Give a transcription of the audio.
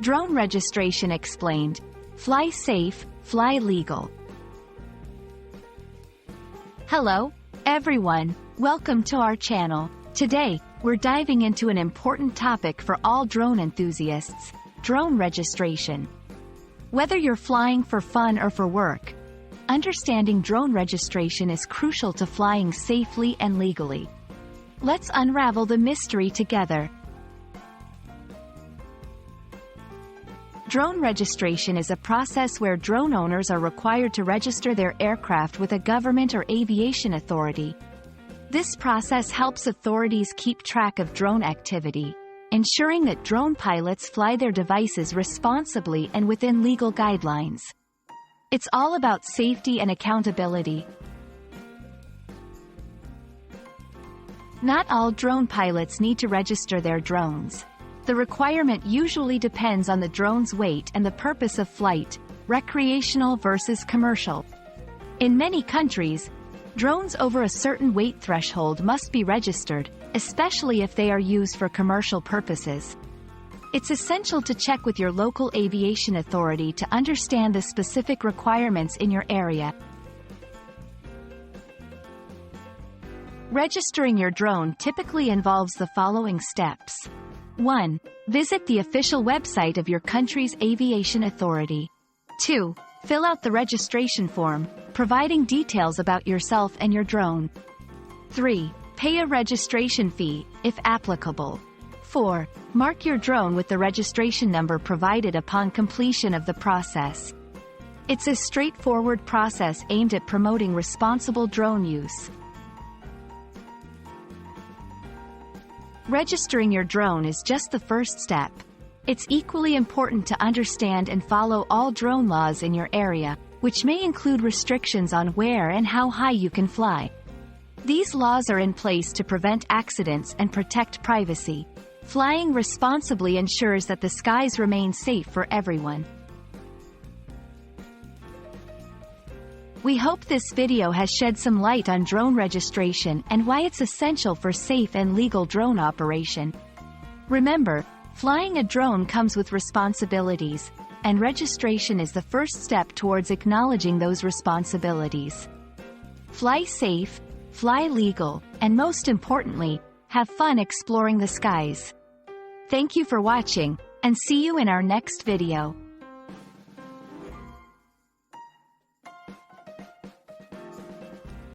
Drone registration explained. Fly safe, fly legal. Hello, everyone. Welcome to our channel. Today, we're diving into an important topic for all drone enthusiasts: drone registration. Whether you're flying for fun or for work, understanding drone registration is crucial to flying safely and legally. Let's unravel the mystery together. Drone registration is a process where drone owners are required to register their aircraft with a government or aviation authority. This process helps authorities keep track of drone activity, ensuring that drone pilots fly their devices responsibly and within legal guidelines. It's all about safety and accountability. Not all drone pilots need to register their drones. The requirement usually depends on the drone's weight and the purpose of flight, recreational versus commercial. In many countries, drones over a certain weight threshold must be registered, especially if they are used for commercial purposes. It's essential to check with your local aviation authority to understand the specific requirements in your area. Registering your drone typically involves the following steps. 1. Visit the official website of your country's aviation authority. 2. Fill out the registration form, providing details about yourself and your drone. 3. Pay a registration fee, if applicable. 4. Mark your drone with the registration number provided upon completion of the process. It's a straightforward process aimed at promoting responsible drone use. Registering your drone is just the first step. It's equally important to understand and follow all drone laws in your area, which may include restrictions on where and how high you can fly. These laws are in place to prevent accidents and protect privacy. Flying responsibly ensures that the skies remain safe for everyone. We hope this video has shed some light on drone registration and why it's essential for safe and legal drone operation. Remember, flying a drone comes with responsibilities, and registration is the first step towards acknowledging those responsibilities. Fly safe, fly legal, and most importantly, have fun exploring the skies. Thank you for watching, and see you in our next video.